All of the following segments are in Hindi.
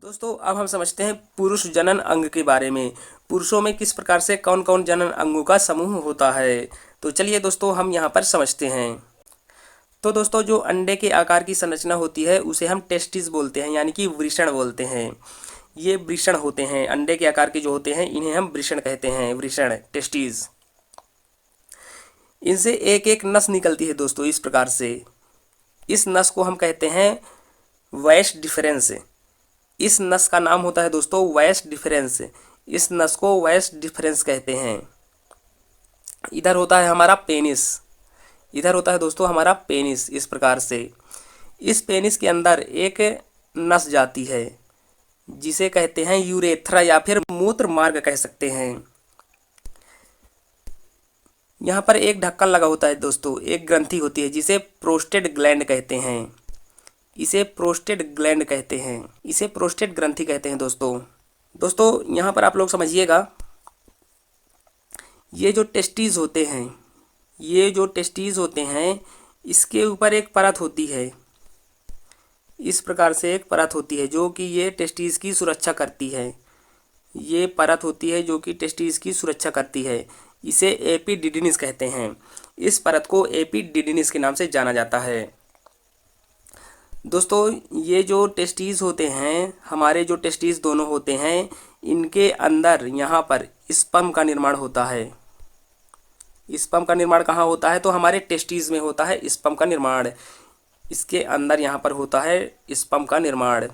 दोस्तों अब हम समझते हैं पुरुष जनन अंग के बारे में। पुरुषों में किस प्रकार से कौन कौन जनन अंगों का समूह होता है। तो चलिए दोस्तों हम यहाँ पर समझते हैं। तो दोस्तों जो अंडे के आकार की संरचना होती है उसे हम टेस्टिस बोलते हैं, यानी कि वृषण बोलते हैं। ये वृषण होते हैं, अंडे के आकार के जो होते हैं इन्हें हम वृषण कहते हैं, वृषण टेस्टिस। इनसे एक एक नस निकलती है दोस्तों इस प्रकार से। इस नस को हम कहते हैं वैश डिफरेंस। इस नस का नाम होता है दोस्तों वैश डिफरेंस। इस नस को वैश डिफरेंस कहते हैं। इधर होता है हमारा पेनिस, इधर होता है दोस्तों हमारा पेनिस। इस प्रकार से इस पेनिस के अंदर एक नस जाती है जिसे कहते हैं यूरेथ्रा या फिर मूत्र मार्ग कह सकते हैं। यहाँ पर एक ढक्कन लगा होता है दोस्तों, एक ग्रंथि होती है जिसे प्रोस्टेट ग्लैंड कहते हैं। इसे प्रोस्टेट ग्लैंड कहते हैं, इसे प्रोस्टेट ग्रंथि कहते हैं दोस्तों यहाँ पर आप लोग समझिएगा, ये जो टेस्टीज होते हैं, ये जो टेस्टीज होते हैं इसके ऊपर एक परत होती है। इस प्रकार से एक परत होती है जो कि ये टेस्टीज की सुरक्षा करती है। ये परत होती है जो कि टेस्टीज की सुरक्षा करती है। इसे एपिडिडिमिस कहते हैं। इस परत को एपिडिडिमिस के नाम से जाना जाता है। दोस्तों ये जो टेस्टीज होते हैं, हमारे जो टेस्टीज दोनों होते हैं, इनके अंदर यहाँ पर स्पर्म का निर्माण होता है। स्पर्म का निर्माण कहाँ होता है? तो हमारे टेस्टीज में होता है स्पर्म का निर्माण। इसके अंदर यहाँ पर होता है स्पर्म का निर्माण,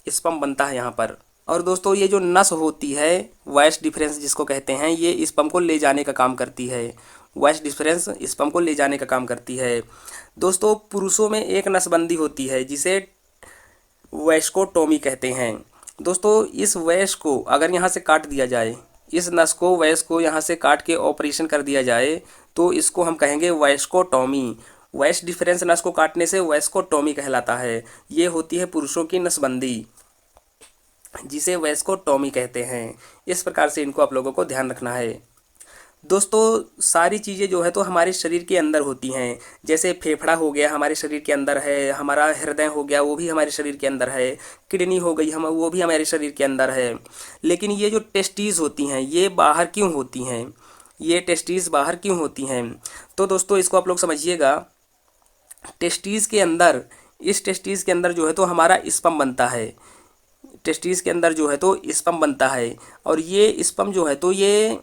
स्पर्म बनता है यहाँ पर। और दोस्तों ये जो नस होती है वैश डिफरेंस जिसको कहते हैं, ये स्पर्म को ले जाने का काम करती है। वैश डिफरेंस स्पर्म को ले जाने का काम करती है। दोस्तों पुरुषों में एक नसबंदी होती है जिसे वैस्कोटोमी कहते हैं। दोस्तों इस वैश को अगर यहाँ से काट दिया जाए, इस नस को वैश को यहाँ से काट के ऑपरेशन कर दिया जाए तो इसको हम कहेंगे वैस्कोटोमी। वैश डिफरेंस नस को काटने से वैस्कोटोमी कहलाता है। ये होती है पुरुषों की नसबंदी जिसे वैस्कोटोमी कहते हैं। इस प्रकार से इनको आप लोगों को ध्यान रखना है। दोस्तों सारी चीज़ें जो है तो हमारे शरीर के अंदर होती हैं। जैसे फेफड़ा हो गया हमारे शरीर के अंदर है, हमारा हृदय हो गया वो भी हमारे शरीर के अंदर है, किडनी हो गई वो भी हमारे शरीर के अंदर है। लेकिन ये जो टेस्टीज होती हैं ये बाहर क्यों होती हैं? ये टेस्टीज बाहर क्यों होती हैं? तो दोस्तों इसको आप लोग समझिएगा। टेस्टीज के अंदर, इस टेस्टीज के अंदर जो है तो हमारा स्पर्म बनता है। टेस्टीज के अंदर जो है तो स्पर्म बनता है और ये स्पर्म जो है तो ये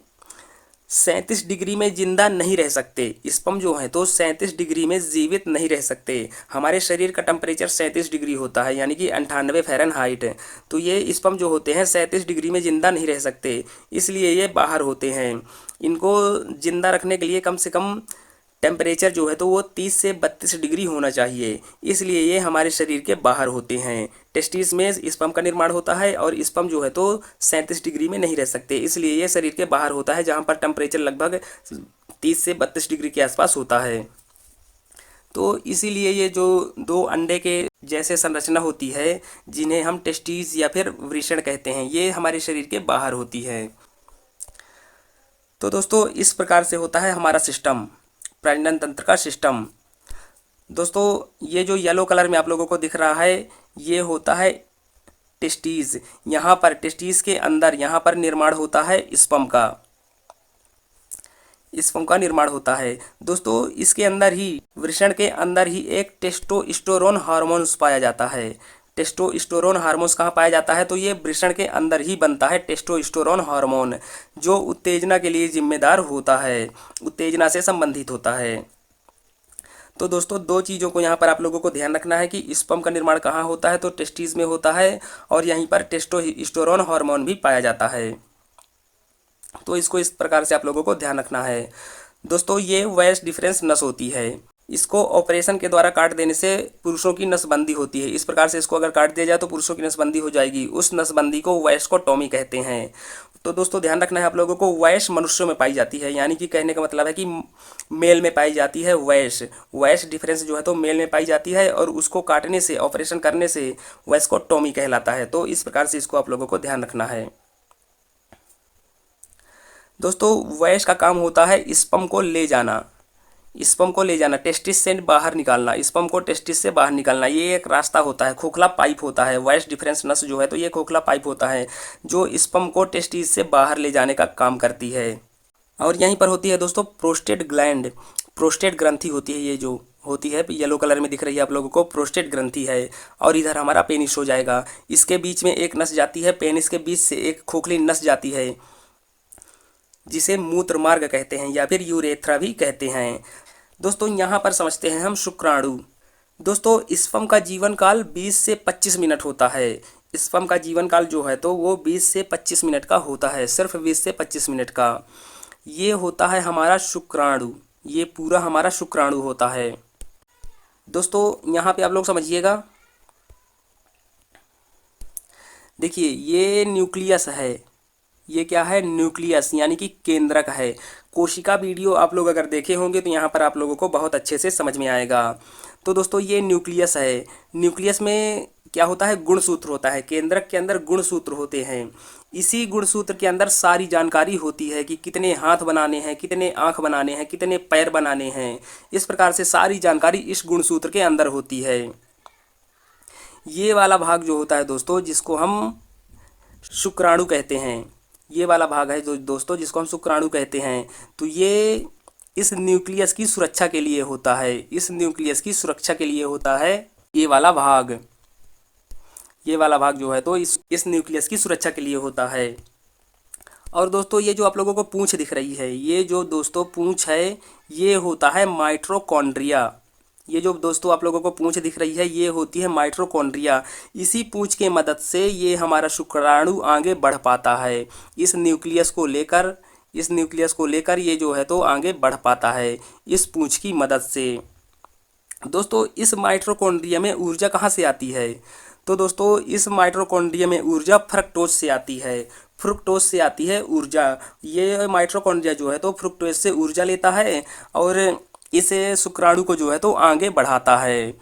37 डिग्री में जिंदा नहीं रह सकते। स्पर्म जो है तो 37 डिग्री में जीवित नहीं रह सकते। हमारे शरीर का टेम्परेचर 37 डिग्री होता है, यानी कि 98 फ़ारेनहाइट। तो ये स्पर्म जो होते हैं 37 डिग्री में जिंदा नहीं रह सकते, इसलिए ये बाहर होते हैं। इनको जिंदा रखने के लिए कम से कम टेम्परेचर जो है तो वो 30 से 32 डिग्री होना चाहिए, इसलिए ये हमारे शरीर के बाहर होते हैं। टेस्टिस में स्पर्म का निर्माण होता है और स्पर्म जो है तो 37 डिग्री में नहीं रह सकते, इसलिए ये शरीर के बाहर होता है जहाँ पर टेम्परेचर लगभग 30 से 32 डिग्री के आसपास होता है। तो इसीलिए ये जो दो अंडे के जैसे संरचना होती है जिन्हें हम टेस्टिस या फिर वृषण कहते हैं, ये हमारे शरीर के बाहर होती है। तो दोस्तों इस प्रकार से होता है हमारा सिस्टम, प्रजनन तंत्र का सिस्टम। दोस्तों ये जो येलो कलर में आप लोगों को दिख रहा है ये होता है टेस्टीज। यहाँ पर टेस्टीज के अंदर यहाँ पर निर्माण होता है स्पर्म का, स्पर्म का निर्माण होता है। दोस्तों इसके अंदर ही, वृषण के अंदर ही एक टेस्टोस्टेरोन हार्मोन्स पाया जाता है। टेस्टोस्टेरोन हार्मोन्स कहाँ पाया जाता है? तो ये वृषण के अंदर ही बनता है टेस्टोस्टेरोन हार्मोन, जो उत्तेजना के लिए जिम्मेदार होता है, उत्तेजना से संबंधित होता है। तो दोस्तों दो चीज़ों को यहाँ पर आप लोगों को ध्यान रखना है कि स्पर्म का निर्माण कहाँ होता है? तो टेस्टीज में होता है और यहीं पर टेस्टोस्टेरोन हार्मोन भी पाया जाता है। तो इसको इस प्रकार से आप लोगों को ध्यान रखना है। दोस्तों ये वैश डिफरेंस नस होती है, इसको ऑपरेशन के द्वारा काट देने से पुरुषों की नसबंदी होती है। इस प्रकार से इसको अगर काट दिया जाए तो पुरुषों की नसबंदी हो जाएगी। उस नसबंदी को वैस्कोटोमी कहते हैं। तो दोस्तों ध्यान रखना है आप लोगों को, वैश मनुष्यों में पाई जाती है, यानी कि कहने का मतलब है कि मेल में पाई जाती है वैश। वैश डिफरेंस जो है तो मेल में पाई जाती है और उसको काटने से, ऑपरेशन करने से वैस्कोटोमी कहलाता है। तो इस प्रकार से इसको आप लोगों को ध्यान रखना है। दोस्तों वैश का काम होता है स्पर्म को ले जाना। स्पर्म को ले जाना, टेस्टिस से बाहर निकालना, स्पर्म को टेस्टिस से बाहर निकालना, ये एक रास्ता होता है, खोखला पाइप होता है। वॉइस डिफरेंस नस जो है तो ये खोखला पाइप होता है जो स्पर्म को टेस्टिस से बाहर ले जाने का काम करती है। और यहीं पर होती है दोस्तों प्रोस्टेट ग्लैंड, प्रोस्टेट ग्रंथि होती है, ये जो होती है येलो कलर में दिख रही है आप लोगों को, प्रोस्टेट ग्रंथि है। और इधर हमारा पेनिस हो जाएगा, इसके बीच में एक नस जाती है, पेनिस के बीच से एक खोखली नस जाती है जिसे मूत्र मार्ग कहते हैं या फिर यूरेथ्रा भी कहते हैं। दोस्तों यहाँ पर समझते हैं हम शुक्राणु। दोस्तों स्पर्म का जीवन काल 20 से 25 मिनट होता है। स्पर्म का जीवन काल जो है तो वो 20 से 25 मिनट का होता है, सिर्फ 20 से 25 मिनट का। ये होता है हमारा शुक्राणु, ये पूरा हमारा शुक्राणु होता है। दोस्तों यहाँ पे आप लोग समझिएगा, देखिए ये न्यूक्लियस है, ये क्या है, न्यूक्लियस यानी कि केंद्रक है। कोशिका वीडियो आप लोग अगर देखे होंगे तो यहाँ पर आप लोगों को बहुत अच्छे से समझ में आएगा। तो दोस्तों ये न्यूक्लियस है, न्यूक्लियस में क्या होता है, गुणसूत्र होता है, केंद्रक के अंदर गुणसूत्र होते हैं। इसी गुणसूत्र के अंदर सारी जानकारी होती है कि कितने हाथ बनाने हैं, कितने आँख बनाने हैं, कितने पैर बनाने हैं। इस प्रकार से सारी जानकारी इस गुणसूत्र के अंदर होती है। ये वाला भाग जो होता है दोस्तों जिसको हम शुक्राणु कहते हैं, ये वाला भाग है जो दोस्तों जिसको हम शुक्राणु कहते हैं, तो ये इस न्यूक्लियस की सुरक्षा के लिए होता है, इस न्यूक्लियस की सुरक्षा के लिए होता है ये वाला भाग। ये वाला भाग जो है तो इस न्यूक्लियस की सुरक्षा के लिए होता है। और दोस्तों ये जो आप लोगों को पूंछ दिख रही है, ये जो दोस्तों पूंछ है ये होता है माइटोकॉन्ड्रिया। ये जो दोस्तों आप लोगों को पूंछ दिख रही है ये होती है माइटोकॉन्ड्रिया। इसी पूंछ के मदद से ये हमारा शुक्राणु आगे बढ़ पाता है, इस न्यूक्लियस को लेकर, इस न्यूक्लियस को लेकर ये जो है तो आगे बढ़ पाता है इस पूंछ की मदद से। दोस्तों इस माइटोकॉन्ड्रिया में ऊर्जा कहाँ से आती है, तो दोस्तों इस माइटोकॉन्ड्रिया में ऊर्जा फ्रक्टोज से आती है, फ्रुक्टोज से आती है ऊर्जा। ये माइटोकॉन्ड्रिया जो है तो फ्रुक्टोज से ऊर्जा लेता है और इसे शुक्राणु को जो है तो आगे बढ़ाता है।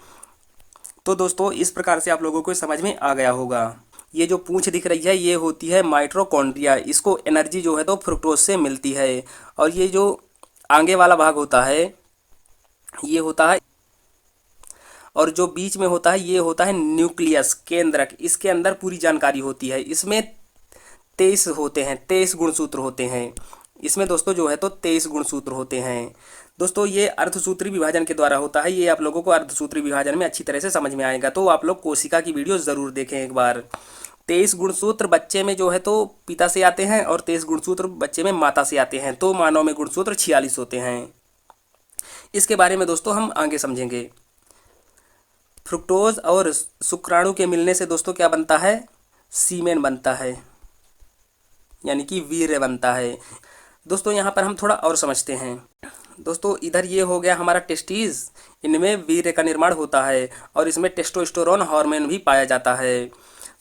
तो दोस्तों इस प्रकार से आप लोगों को समझ में आ गया होगा। ये जो पूंछ दिख रही है ये होती है माइटोकॉन्ड्रिया, इसको एनर्जी जो है तो फ्रुक्टोज से मिलती है। और ये जो आगे वाला भाग होता है ये होता है, और जो बीच में होता है ये होता है न्यूक्लियस, केंद्रक। इसके अंदर पूरी जानकारी होती है। इसमें 23 होते हैं, 23 गुणसूत्र होते हैं इसमें दोस्तों जो है तो 23 गुणसूत्र होते हैं। दोस्तों ये अर्धसूत्री विभाजन के द्वारा होता है, ये आप लोगों को अर्धसूत्री विभाजन में अच्छी तरह से समझ में आएगा। तो आप लोग कोशिका की वीडियो ज़रूर देखें एक बार। 23 गुणसूत्र बच्चे में जो है तो पिता से आते हैं और 23 गुणसूत्र बच्चे में माता से आते हैं। तो मानव में गुणसूत्र 46 होते हैं। इसके बारे में दोस्तों हम आगे समझेंगे। फ्रुक्टोज और शुक्राणु के मिलने से दोस्तों क्या बनता है, सीमेन बनता है, यानी कि वीर्य बनता है। दोस्तों यहाँ पर हम थोड़ा और समझते हैं। दोस्तों इधर ये हो गया हमारा टेस्टिस, इनमें वीर्य का निर्माण होता है और इसमें टेस्टोस्टेरोन हार्मोन भी पाया जाता है।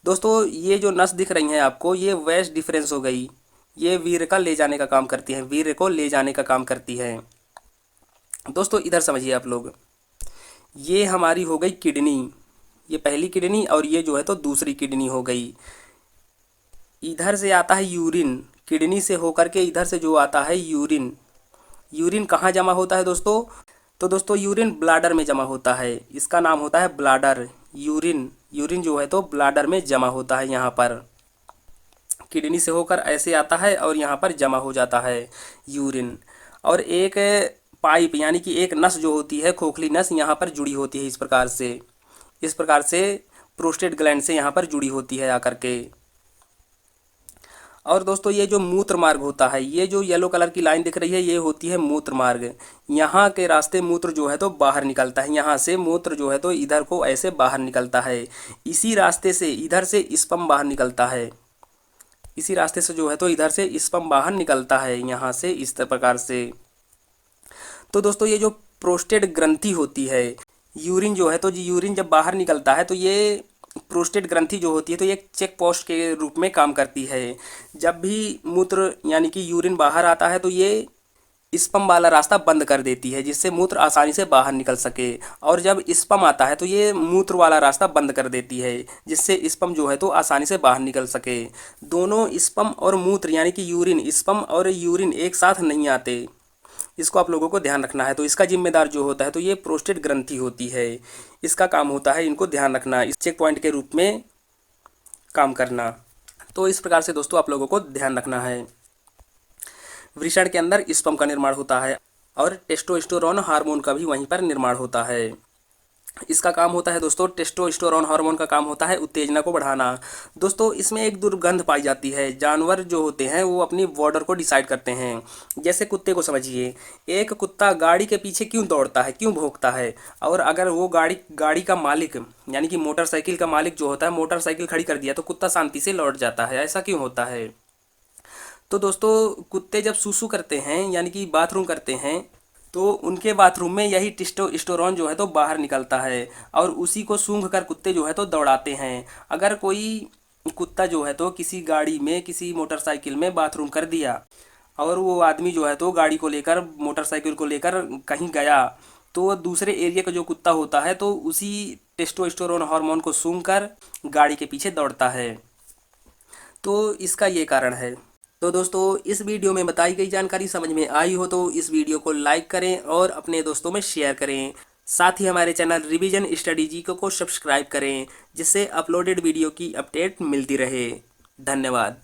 दोस्तों ये जो नस दिख रही हैं आपको ये वैस डिफरेंस हो गई, ये वीर्य का ले जाने का काम करती है, वीर्य को ले जाने का काम करती है। दोस्तों इधर समझिए आप लोग, ये हमारी हो गई किडनी, ये पहली किडनी और ये जो है तो दूसरी किडनी हो गई। इधर से आता है यूरिन, किडनी से होकर के इधर से जो आता है यूरिन, यूरिन कहाँ जमा होता है दोस्तों, तो दोस्तों यूरिन ब्लाडर में जमा होता है, इसका नाम होता है ब्लाडर। यूरिन, यूरिन जो है तो ब्लाडर में जमा होता है, यहाँ पर किडनी से होकर ऐसे आता है और यहाँ पर जमा हो जाता है यूरिन। और एक पाइप यानी कि एक नस जो होती है, खोखली नस यहाँ पर जुड़ी होती है, इस प्रकार से प्रोस्टेट ग्लैंड से यहाँ पर जुड़ी होती है आकर के। और दोस्तों ये जो मूत्र मार्ग होता है, ये जो येलो कलर की लाइन दिख रही है ये होती है मूत्र मार्ग। यहाँ के रास्ते मूत्र जो है तो बाहर निकलता है, यहाँ से मूत्र जो है तो इधर को ऐसे बाहर निकलता है। इसी रास्ते से इधर से स्पर्म बाहर निकलता है, इसी रास्ते से जो है तो इधर से स्पर्म बाहर निकलता है, यहाँ से इस प्रकार से। तो दोस्तों ये जो प्रोस्टेट ग्रंथि होती है, यूरिन जो है तो यूरिन जब बाहर निकलता है तो ये प्रोस्टेट ग्रंथि जो होती है तो ये एक चेक पोस्ट के रूप में काम करती है। जब भी मूत्र यानी कि यूरिन बाहर आता है तो ये स्पर्म वाला रास्ता बंद कर देती है जिससे मूत्र आसानी से बाहर निकल सके, और जब स्पर्म आता है तो ये मूत्र वाला रास्ता बंद कर देती है जिससे स्पर्म जो है तो आसानी से बाहर निकल सके। दोनों स्पर्म और मूत्र यानी कि यूरिन, स्पर्म और यूरिन एक साथ नहीं आते, इसको आप लोगों को ध्यान रखना है। तो इसका जिम्मेदार जो होता है तो ये प्रोस्टेट ग्रंथि होती है। इसका काम होता है इनको ध्यान रखना, इस चेक पॉइंट के रूप में काम करना। तो इस प्रकार से दोस्तों आप लोगों को ध्यान रखना है। वृषण के अंदर स्पर्म का निर्माण होता है और टेस्टोस्टेरोन हार्मोन का भी वहीं पर निर्माण होता है। इसका काम होता है दोस्तों, टेस्टोस्टेरोन हार्मोन का काम होता है उत्तेजना को बढ़ाना। दोस्तों इसमें एक दुर्गंध पाई जाती है। जानवर जो होते हैं वो अपनी बॉर्डर को डिसाइड करते हैं। जैसे कुत्ते को समझिए, एक कुत्ता गाड़ी के पीछे क्यों दौड़ता है, क्यों भौंकता है, और अगर वो गाड़ी का मालिक यानी कि मोटरसाइकिल का मालिक जो होता है मोटरसाइकिल खड़ी कर दिया तो कुत्ता शांति से लौट जाता है। ऐसा क्यों होता है? तो दोस्तों कुत्ते जब सूसू करते हैं यानी कि बाथरूम करते हैं तो उनके बाथरूम में यही टेस्टोस्टेरोन जो है तो बाहर निकलता है और उसी को सूंघ कर कुत्ते जो है तो दौड़ाते हैं। अगर कोई कुत्ता जो है तो किसी गाड़ी में, किसी मोटरसाइकिल में बाथरूम कर दिया और वो आदमी जो है तो गाड़ी को लेकर, मोटरसाइकिल को लेकर कहीं गया, तो दूसरे एरिया का जो कुत्ता होता है तो उसी टेस्टोस्टेरोन हार्मोन को सूंघ कर गाड़ी के पीछे दौड़ता है। तो इसका ये कारण है। तो दोस्तों इस वीडियो में बताई गई जानकारी समझ में आई हो तो इस वीडियो को लाइक करें और अपने दोस्तों में शेयर करें। साथ ही हमारे चैनल रिवीजन स्टडी जी को सब्सक्राइब करें जिससे अपलोडेड वीडियो की अपडेट मिलती रहे। धन्यवाद।